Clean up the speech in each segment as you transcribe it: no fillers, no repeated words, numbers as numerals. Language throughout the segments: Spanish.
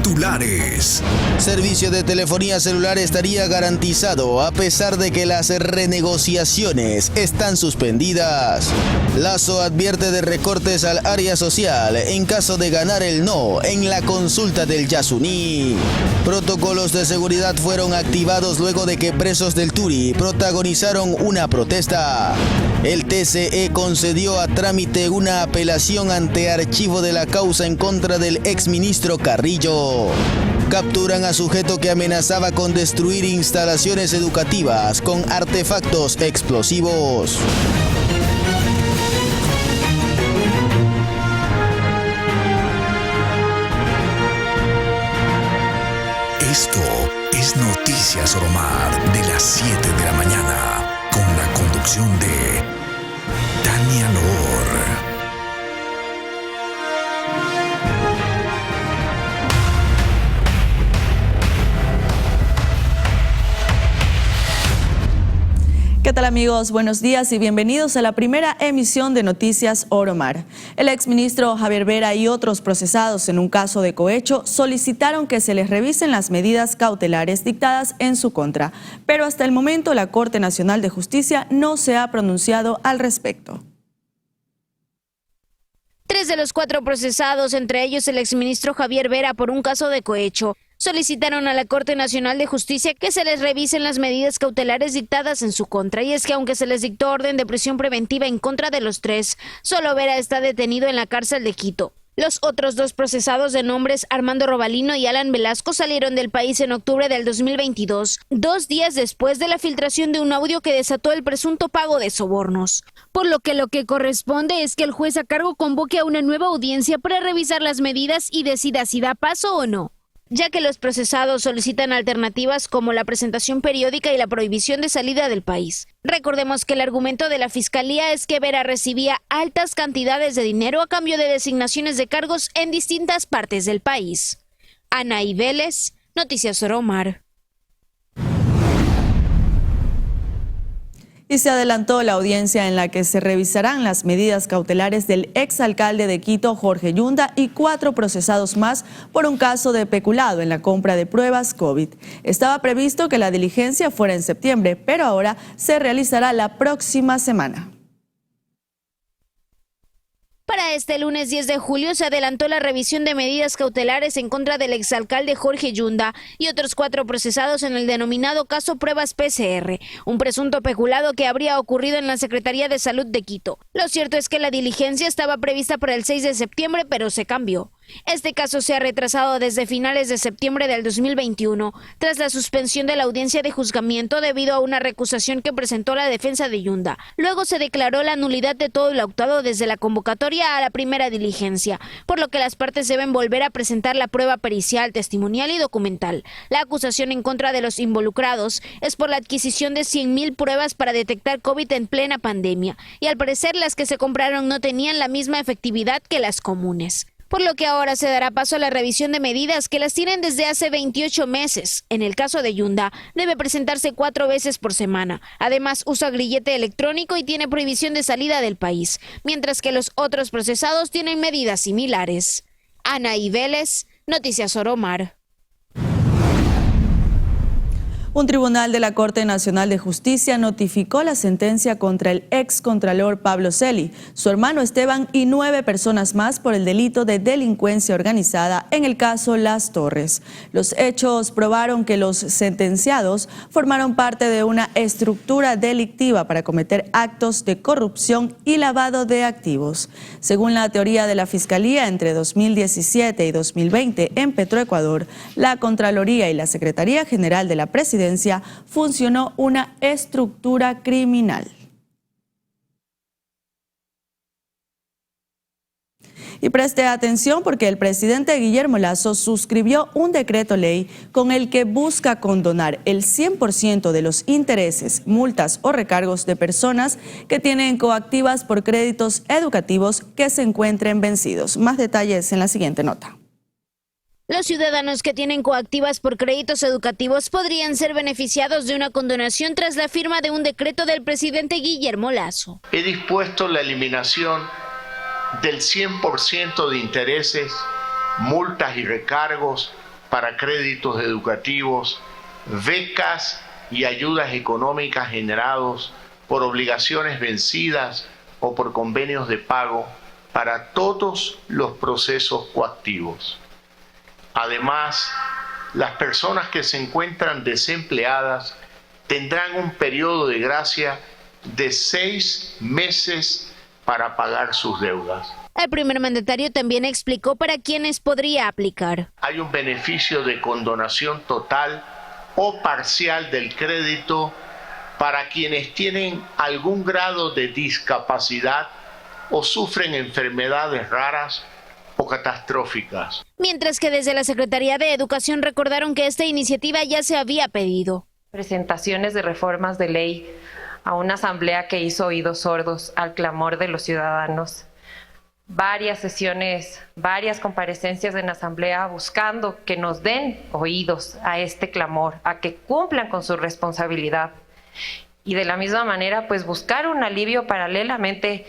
Titulares. Servicio de telefonía celular estaría garantizado a pesar de que las renegociaciones están suspendidas. Lasso advierte de recortes al área social en caso de ganar el no en la consulta del Yasuní. Protocolos de seguridad fueron activados luego de que presos del Turi protagonizaron una protesta. El TCE concedió a trámite una apelación ante archivo de la causa en contra del exministro Carrillo. Capturan a sujeto que amenazaba con destruir instalaciones educativas con artefactos explosivos. Esto es Noticias Oromar de las 7 de la mañana, con la conducción de Tania Loor. ¿Qué tal, amigos? Buenos días y bienvenidos a la primera emisión de Noticias Oromar. El exministro Javier Vera y otros procesados en un caso de cohecho solicitaron que se les revisen las medidas cautelares dictadas en su contra, pero hasta el momento la Corte Nacional de Justicia no se ha pronunciado al respecto. 3 de los 4 procesados, entre ellos el exministro Javier Vera por un caso de cohecho, solicitaron a la Corte Nacional de Justicia que se les revisen las medidas cautelares dictadas en su contra. Y es que aunque se les dictó orden de prisión preventiva en contra de los 3, solo Vera está detenido en la cárcel de Quito. Los otros 2 procesados, de nombres Armando Robalino y Alan Velasco, salieron del país en octubre del 2022, 2 días después de la filtración de un audio que desató el presunto pago de sobornos. Por lo que corresponde es que el juez a cargo convoque a una nueva audiencia para revisar las medidas y decida si da paso o no, ya que los procesados solicitan alternativas como la presentación periódica y la prohibición de salida del país. Recordemos que el argumento de la Fiscalía es que Vera recibía altas cantidades de dinero a cambio de designaciones de cargos en distintas partes del país. Anaí Vélez, Noticias Oromar. Y se adelantó la audiencia en la que se revisarán las medidas cautelares del exalcalde de Quito, Jorge Yunda, y 4 procesados más por un caso de peculado en la compra de pruebas COVID. Estaba previsto que la diligencia fuera en septiembre, pero ahora se realizará la próxima semana. Para este lunes 10 de julio se adelantó la revisión de medidas cautelares en contra del exalcalde Jorge Yunda y otros 4 procesados en el denominado caso Pruebas PCR, un presunto peculado que habría ocurrido en la Secretaría de Salud de Quito. Lo cierto es que la diligencia estaba prevista para el 6 de septiembre, pero se cambió. Este caso se ha retrasado desde finales de septiembre del 2021, tras la suspensión de la audiencia de juzgamiento debido a una recusación que presentó la defensa de Yunda. Luego se declaró la nulidad de todo lo auditado desde la convocatoria a la primera diligencia, por lo que las partes deben volver a presentar la prueba pericial, testimonial y documental. La acusación en contra de los involucrados es por la adquisición de 100.000 pruebas para detectar COVID en plena pandemia, y al parecer las que se compraron no tenían la misma efectividad que las comunes. Por lo que ahora se dará paso a la revisión de medidas que las tienen desde hace 28 meses. En el caso de Yunda, debe presentarse 4 veces por semana. Además, usa grillete electrónico y tiene prohibición de salida del país, mientras que los otros procesados tienen medidas similares. Anaí Vélez, Noticias Oromar. Un tribunal de la Corte Nacional de Justicia notificó la sentencia contra el excontralor Pablo Celi, su hermano Esteban y 9 personas más por el delito de delincuencia organizada en el caso Las Torres. Los hechos probaron que los sentenciados formaron parte de una estructura delictiva para cometer actos de corrupción y lavado de activos. Según la teoría de la Fiscalía, entre 2017 y 2020 en Petroecuador, la Contraloría y la Secretaría General de la Presidencia funcionó una estructura criminal. Y preste atención porque el presidente Guillermo Lasso suscribió un decreto ley con el que busca condonar el 100% de los intereses, multas o recargos de personas que tienen coactivas por créditos educativos que se encuentren vencidos. Más detalles en la siguiente nota. Los ciudadanos que tienen coactivas por créditos educativos podrían ser beneficiados de una condonación tras la firma de un decreto del presidente Guillermo Lasso. He dispuesto la eliminación del 100% de intereses, multas y recargos para créditos educativos, becas y ayudas económicas generados por obligaciones vencidas o por convenios de pago para todos los procesos coactivos. Además, las personas que se encuentran desempleadas tendrán un periodo de gracia de 6 meses para pagar sus deudas. El primer mandatario también explicó para quiénes podría aplicar. Hay un beneficio de condonación total o parcial del crédito para quienes tienen algún grado de discapacidad o sufren enfermedades raras o catastróficas. Mientras que desde la Secretaría de Educación recordaron que esta iniciativa ya se había pedido. Presentaciones de reformas de ley a una asamblea que hizo oídos sordos al clamor de los ciudadanos. Varias sesiones, varias comparecencias en la asamblea buscando que nos den oídos a este clamor, a que cumplan con su responsabilidad. Y de la misma manera, pues buscar un alivio paralelamente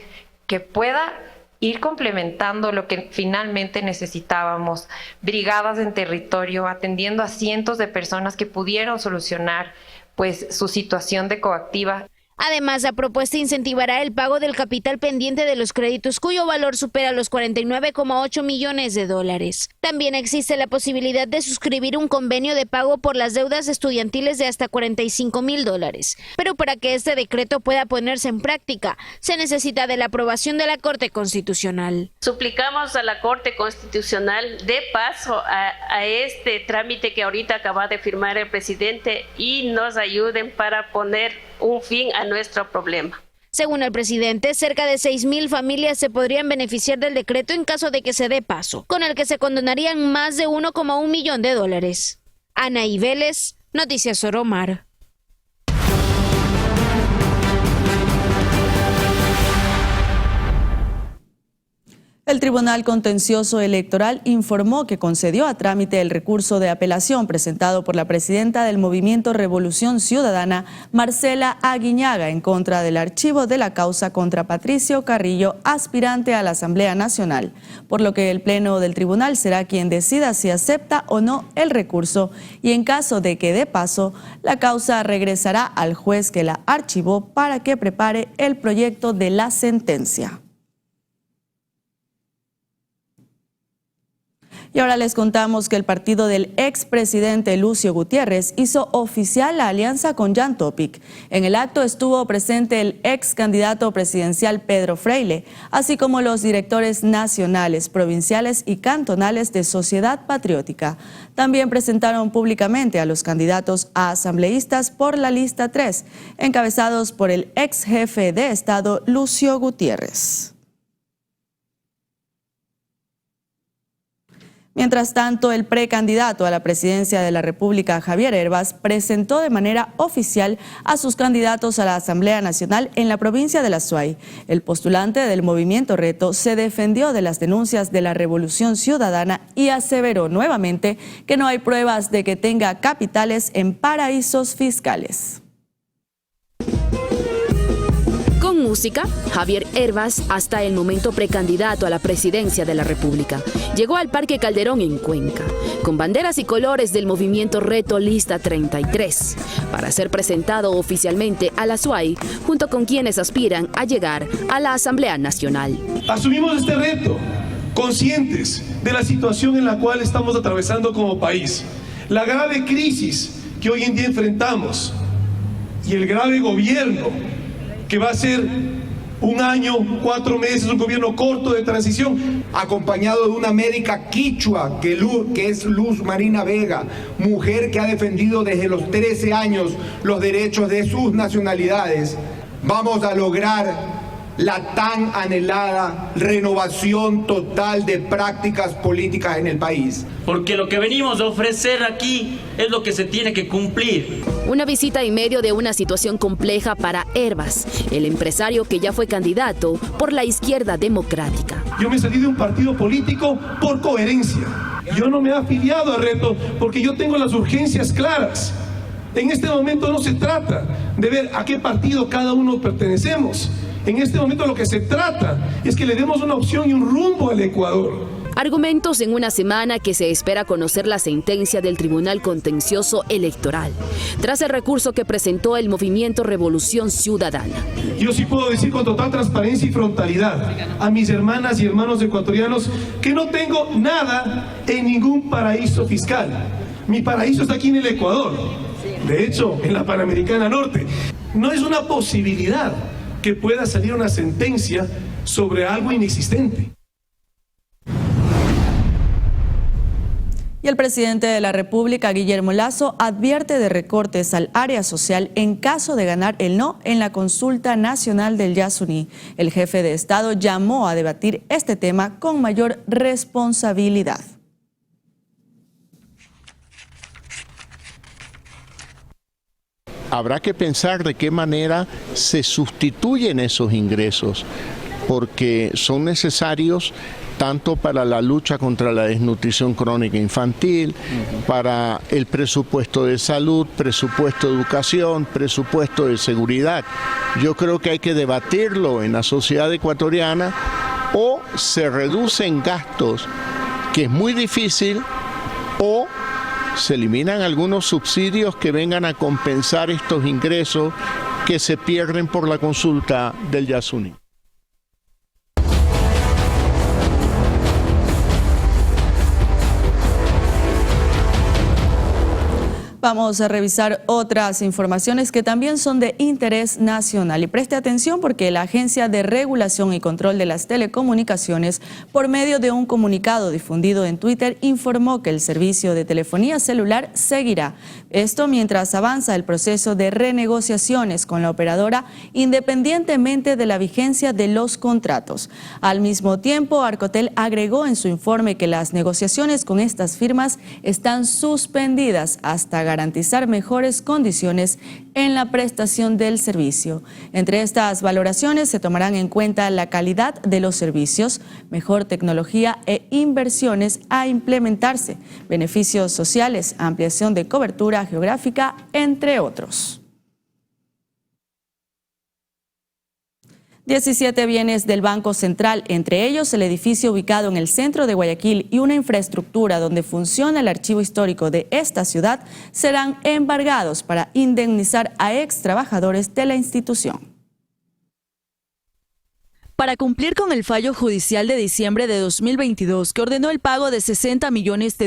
que pueda ir complementando lo que finalmente necesitábamos, brigadas en territorio, atendiendo a cientos de personas que pudieron solucionar pues su situación de coactiva. Además, la propuesta incentivará el pago del capital pendiente de los créditos cuyo valor supera los $49,8 millones. También existe la posibilidad de suscribir un convenio de pago por las deudas estudiantiles de hasta $45,000. Pero para que este decreto pueda ponerse en práctica, se necesita de la aprobación de la Corte Constitucional. Suplicamos a la Corte Constitucional dé paso a este trámite que ahorita acaba de firmar el presidente y nos ayuden para poner un fin a nuestro problema. Según el presidente, cerca de 6,000 familias se podrían beneficiar del decreto en caso de que se dé paso, con el que se condonarían más de $1,1 millón. Anaí Vélez, Noticias Soromar. El Tribunal Contencioso Electoral informó que concedió a trámite el recurso de apelación presentado por la presidenta del Movimiento Revolución Ciudadana, Marcela Aguiñaga, en contra del archivo de la causa contra Patricio Carrillo, aspirante a la Asamblea Nacional, por lo que el Pleno del Tribunal será quien decida si acepta o no el recurso y en caso de que dé paso, la causa regresará al juez que la archivó para que prepare el proyecto de la sentencia. Y ahora les contamos que el partido del expresidente Lucio Gutiérrez hizo oficial la alianza con Jan Topic. En el acto estuvo presente el ex candidato presidencial Pedro Freile, así como los directores nacionales, provinciales y cantonales de Sociedad Patriótica. También presentaron públicamente a los candidatos a asambleístas por la lista 3, encabezados por el ex jefe de Estado Lucio Gutiérrez. Mientras tanto, el precandidato a la presidencia de la República, Javier Hervas, presentó de manera oficial a sus candidatos a la Asamblea Nacional en la provincia de La Suay. El postulante del Movimiento Reto se defendió de las denuncias de la Revolución Ciudadana y aseveró nuevamente que no hay pruebas de que tenga capitales en paraísos fiscales. Con música, Javier Hervas, hasta el momento precandidato a la presidencia de la República, llegó al Parque Calderón en Cuenca, con banderas y colores del Movimiento Reto Lista 33, para ser presentado oficialmente a la SUAY, junto con quienes aspiran a llegar a la Asamblea Nacional. Asumimos este reto, conscientes de la situación en la cual estamos atravesando como país, la grave crisis que hoy en día enfrentamos y el grave gobierno que va a ser 1 año, 4 meses, un gobierno corto de transición. Acompañado de una médica quichua que es Luz Marina Vega, mujer que ha defendido desde los 13 años los derechos de sus nacionalidades. Vamos a lograr la tan anhelada renovación total de prácticas políticas en el país. Porque lo que venimos a ofrecer aquí es lo que se tiene que cumplir. Una visita en medio de una situación compleja para Hervas, el empresario que ya fue candidato por la Izquierda Democrática. Yo me salí de un partido político por coherencia. Yo no me he afiliado a Reto porque yo tengo las urgencias claras. En este momento no se trata de ver a qué partido cada uno pertenecemos. En este momento lo que se trata es que le demos una opción y un rumbo al Ecuador. Argumentos en una semana que se espera conocer la sentencia del Tribunal Contencioso Electoral, tras el recurso que presentó el movimiento Revolución Ciudadana. Yo sí puedo decir con total transparencia y frontalidad a mis hermanas y hermanos ecuatorianos que no tengo nada en ningún paraíso fiscal. Mi paraíso está aquí en el Ecuador, de hecho, en la Panamericana Norte. No es una posibilidad que pueda salir una sentencia sobre algo inexistente. Y el presidente de la República, Guillermo Lasso, advierte de recortes al área social en caso de ganar el no en la consulta nacional del Yasuní. El jefe de Estado llamó a debatir este tema con mayor responsabilidad. Habrá que pensar de qué manera se sustituyen esos ingresos, porque son necesarios tanto para la lucha contra la desnutrición crónica infantil, para el presupuesto de salud, presupuesto de educación, presupuesto de seguridad. Yo creo que hay que debatirlo en la sociedad ecuatoriana, o se reducen gastos, que es muy difícil, o se eliminan algunos subsidios que vengan a compensar estos ingresos que se pierden por la consulta del Yasuní. Vamos a revisar otras informaciones que también son de interés nacional. Y preste atención porque la Agencia de Regulación y Control de las Telecomunicaciones, por medio de un comunicado difundido en Twitter, informó que el servicio de telefonía celular seguirá. Esto mientras avanza el proceso de renegociaciones con la operadora, independientemente de la vigencia de los contratos. Al mismo tiempo, Arcotel agregó en su informe que las negociaciones con estas firmas están suspendidas hasta garantizar mejores condiciones en la prestación del servicio. Entre estas valoraciones se tomarán en cuenta la calidad de los servicios, mejor tecnología e inversiones a implementarse, beneficios sociales, ampliación de cobertura geográfica, entre otros. 17 bienes del Banco Central, entre ellos el edificio ubicado en el centro de Guayaquil y una infraestructura donde funciona el archivo histórico de esta ciudad, serán embargados para indemnizar a ex trabajadores de la institución. Para cumplir con el fallo judicial de diciembre de 2022 que ordenó el pago de $60 millones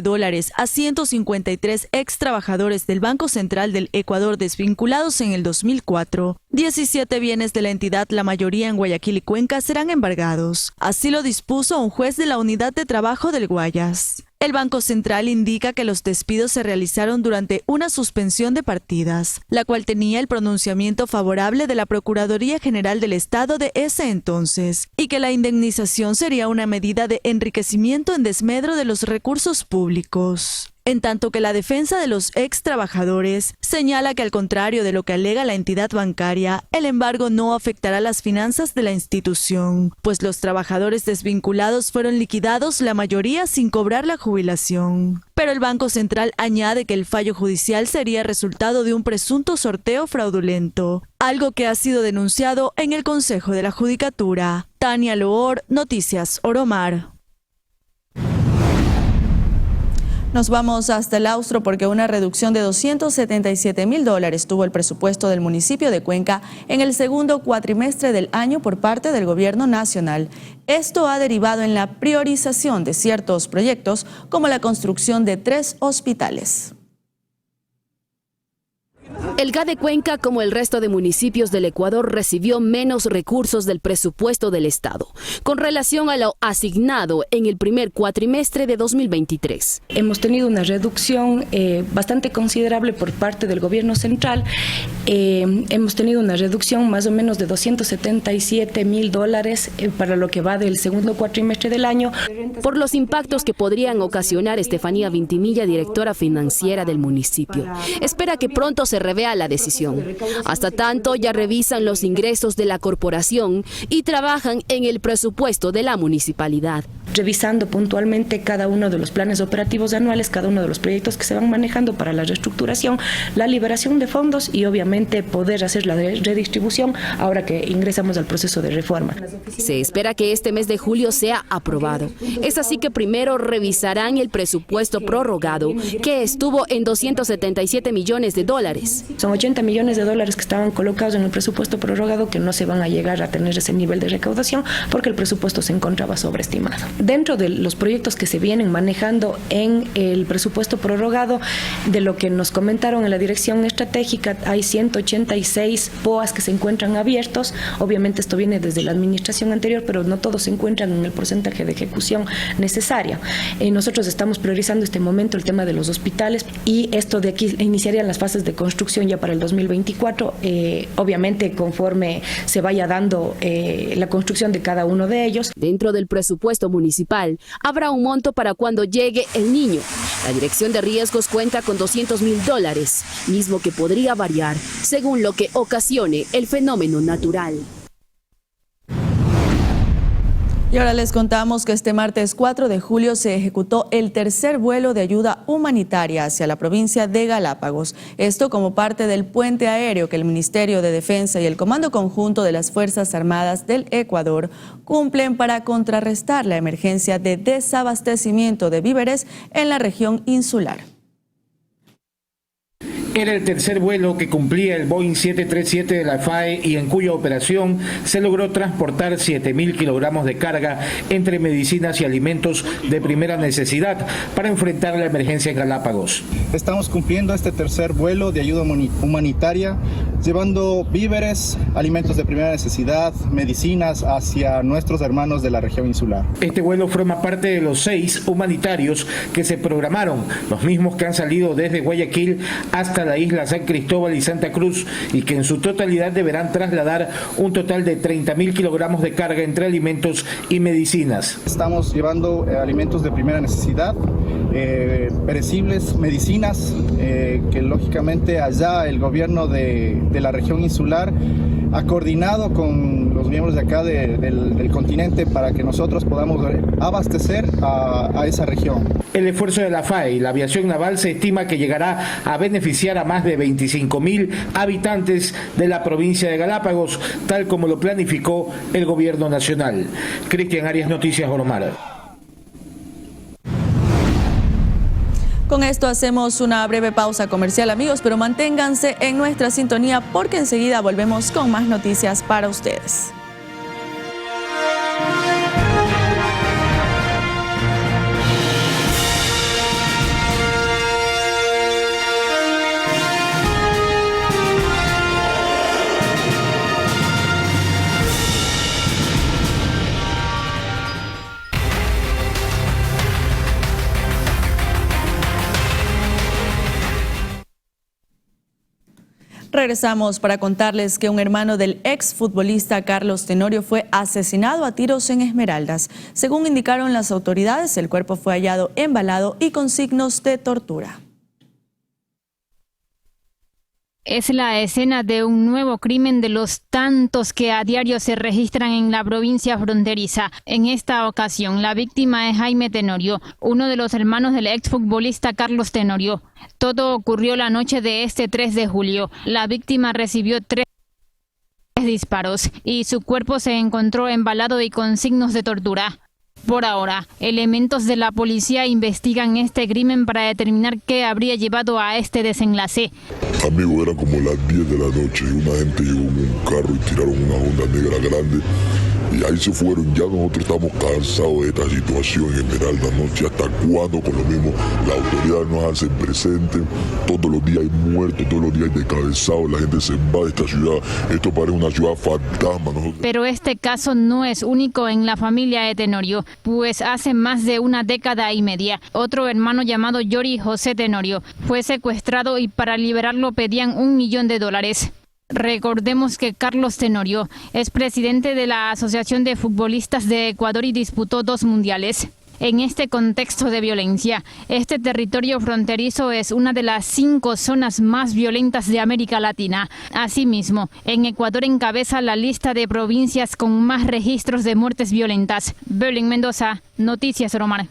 a 153 ex trabajadores del Banco Central del Ecuador desvinculados en el 2004, 17 bienes de la entidad, la mayoría en Guayaquil y Cuenca, serán embargados. Así lo dispuso un juez de la Unidad de Trabajo del Guayas. El Banco Central indica que los despidos se realizaron durante una suspensión de partidas, la cual tenía el pronunciamiento favorable de la Procuraduría General del Estado de ese entonces, y que la indemnización sería una medida de enriquecimiento en desmedro de los recursos públicos. En tanto que la defensa de los ex trabajadores señala que, al contrario de lo que alega la entidad bancaria, el embargo no afectará las finanzas de la institución, pues los trabajadores desvinculados fueron liquidados, la mayoría sin cobrar la jubilación. Pero el Banco Central añade que el fallo judicial sería resultado de un presunto sorteo fraudulento, algo que ha sido denunciado en el Consejo de la Judicatura. Tania Loor, Noticias Oromar. Nos vamos hasta el Austro porque una reducción de $277.000 tuvo el presupuesto del municipio de Cuenca en el segundo cuatrimestre del año por parte del gobierno nacional. Esto ha derivado en la priorización de ciertos proyectos como la construcción de 3 hospitales. El GA de Cuenca, como el resto de municipios del Ecuador, recibió menos recursos del presupuesto del Estado, con relación a lo asignado en el primer cuatrimestre de 2023. Hemos tenido una reducción bastante considerable por parte del gobierno central. Hemos tenido una reducción más o menos de $277.000 para lo que va del segundo cuatrimestre del año. Por los impactos que podrían ocasionar, Estefanía Vintimilla, directora financiera del municipio, espera que pronto se revea la decisión. Hasta tanto, ya revisan los ingresos de la corporación y trabajan en el presupuesto de la municipalidad. revisando puntualmente cada uno de los planes operativos anuales, cada uno de los proyectos que se van manejando para la reestructuración, la liberación de fondos y obviamente poder hacer la redistribución ahora que ingresamos al proceso de reforma. Se espera que este mes de julio sea aprobado. Es así que primero revisarán el presupuesto prorrogado, que estuvo en $277 millones. Son $80 millones que estaban colocados en el presupuesto prorrogado que no se van a llegar a tener ese nivel de recaudación porque el presupuesto se encontraba sobreestimado. Dentro de los proyectos que se vienen manejando en el presupuesto prorrogado, de lo que nos comentaron en la dirección estratégica, hay 186 POAs que se encuentran abiertos. Obviamente esto viene desde la administración anterior, pero no todos se encuentran en el porcentaje de ejecución necesaria. Nosotros estamos priorizando este momento el tema de los hospitales y esto de aquí iniciarían las fases de construcción ya para el 2024, obviamente conforme se vaya dando la construcción de cada uno de ellos. Dentro del presupuesto municipal habrá un monto para cuando llegue el niño. La Dirección de Riesgos cuenta con $200.000, mismo que podría variar según lo que ocasione el fenómeno natural. Y ahora les contamos que este martes 4 de julio se ejecutó el tercer vuelo de ayuda humanitaria hacia la provincia de Galápagos. Esto como parte del puente aéreo que el Ministerio de Defensa y el Comando Conjunto de las Fuerzas Armadas del Ecuador cumplen para contrarrestar la emergencia de desabastecimiento de víveres en la región insular. Era el tercer vuelo que cumplía el Boeing 737 de la FAE y en cuya operación se logró transportar 7.000 kilogramos de carga entre medicinas y alimentos de primera necesidad para enfrentar la emergencia en Galápagos. Estamos cumpliendo este tercer vuelo de ayuda humanitaria, llevando víveres, alimentos de primera necesidad, medicinas hacia nuestros hermanos de la región insular. Este vuelo forma parte de los 6 humanitarios que se programaron, los mismos que han salido desde Guayaquil hasta la isla San Cristóbal y Santa Cruz y que en su totalidad deberán trasladar un total de 30.000 kilogramos de carga entre alimentos y medicinas. Estamos llevando alimentos de primera necesidad, perecibles, medicinas, que lógicamente allá el gobierno de la región insular ha coordinado con los miembros de acá del continente para que nosotros podamos abastecer a esa región. El esfuerzo de la FAE y la aviación naval se estima que llegará a beneficiar a más de 25.000 habitantes de la provincia de Galápagos, tal como lo planificó el gobierno nacional. Cristian Arias, Noticias Oromar. Con esto hacemos una breve pausa comercial, amigos, pero manténganse en nuestra sintonía porque enseguida volvemos con más noticias para ustedes. Regresamos para contarles que un hermano del exfutbolista Carlos Tenorio fue asesinado a tiros en Esmeraldas. Según indicaron las autoridades, el cuerpo fue hallado embalado y con signos de tortura. Es la escena de un nuevo crimen de los tantos que a diario se registran en la provincia fronteriza. En esta ocasión, la víctima es Jaime Tenorio, uno de los hermanos del exfutbolista Carlos Tenorio. Todo ocurrió la noche de este 3 de julio. La víctima recibió 3 disparos y su cuerpo se encontró embalado y con signos de tortura. Por ahora, elementos de la policía investigan este crimen para determinar qué habría llevado a este desenlace. Amigo, era como las 10 de la noche y una gente llegó en un carro y tiraron una Honda negra grande y ahí se fueron. Ya nosotros estamos cansados de esta situación en Esmeralda, ¿no? Si hasta cuándo con lo mismo la autoridad nos hace presente, todos los días hay muertos, todos los días hay descabezados, la gente se va de esta ciudad, esto parece una ciudad fantasma. Pero este caso no es único en la familia de Tenorio, pues hace más de una década y media, otro hermano llamado Yori José Tenorio fue secuestrado y para liberarlo pedían $1 millón. Recordemos que Carlos Tenorio es presidente de la Asociación de Futbolistas de Ecuador y disputó 2 mundiales. en este contexto de violencia. Este territorio fronterizo es una de las 5 zonas más violentas de América Latina. Asimismo, en Ecuador encabeza la lista de provincias con más registros de muertes violentas. Belén Mendoza, Noticias Romar.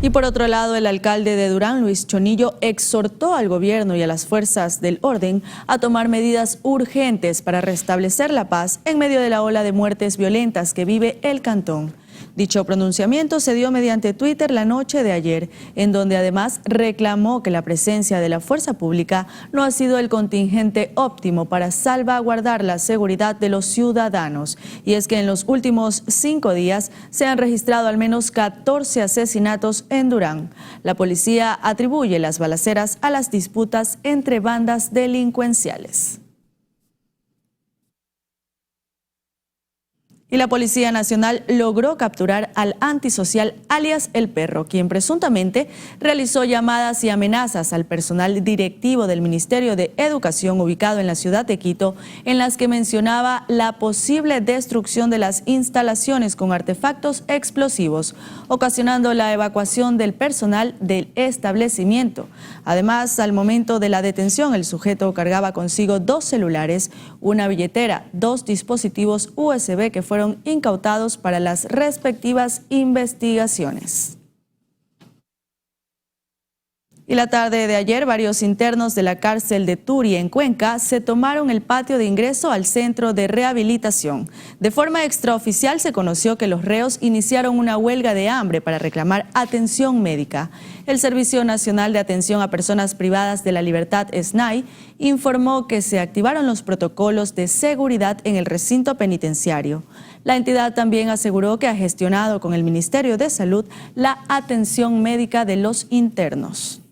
Y por otro lado, el alcalde de Durán, Luis Chonillo, exhortó al gobierno y a las fuerzas del orden a tomar medidas urgentes para restablecer la paz en medio de la ola de muertes violentas que vive el cantón. Dicho pronunciamiento se dio mediante Twitter la noche de ayer, en donde además reclamó que la presencia de la fuerza pública no ha sido el contingente óptimo para salvaguardar la seguridad de los ciudadanos. Y es que en los últimos 5 días se han registrado al menos 14 asesinatos en Durán. La policía atribuye las balaceras a las disputas entre bandas delincuenciales. Y la Policía Nacional logró capturar al antisocial alias El Perro, quien presuntamente realizó llamadas y amenazas al personal directivo del Ministerio de Educación ubicado en la ciudad de Quito, en las que mencionaba la posible destrucción de las instalaciones con artefactos explosivos, ocasionando la evacuación del personal del establecimiento. Además, al momento de la detención, el sujeto cargaba consigo 2 celulares, una billetera, 2 dispositivos USB que fueron incautados para las respectivas investigaciones. Y la tarde de ayer, varios internos de la cárcel de Turi, en Cuenca, se tomaron el patio de ingreso al centro de rehabilitación. De forma extraoficial se conoció que los reos iniciaron una huelga de hambre para reclamar atención médica. El Servicio Nacional de Atención a Personas Privadas de la Libertad, SNAI, informó que se activaron los protocolos de seguridad en el recinto penitenciario. La entidad también aseguró que ha gestionado con el Ministerio de Salud la atención médica de los internos.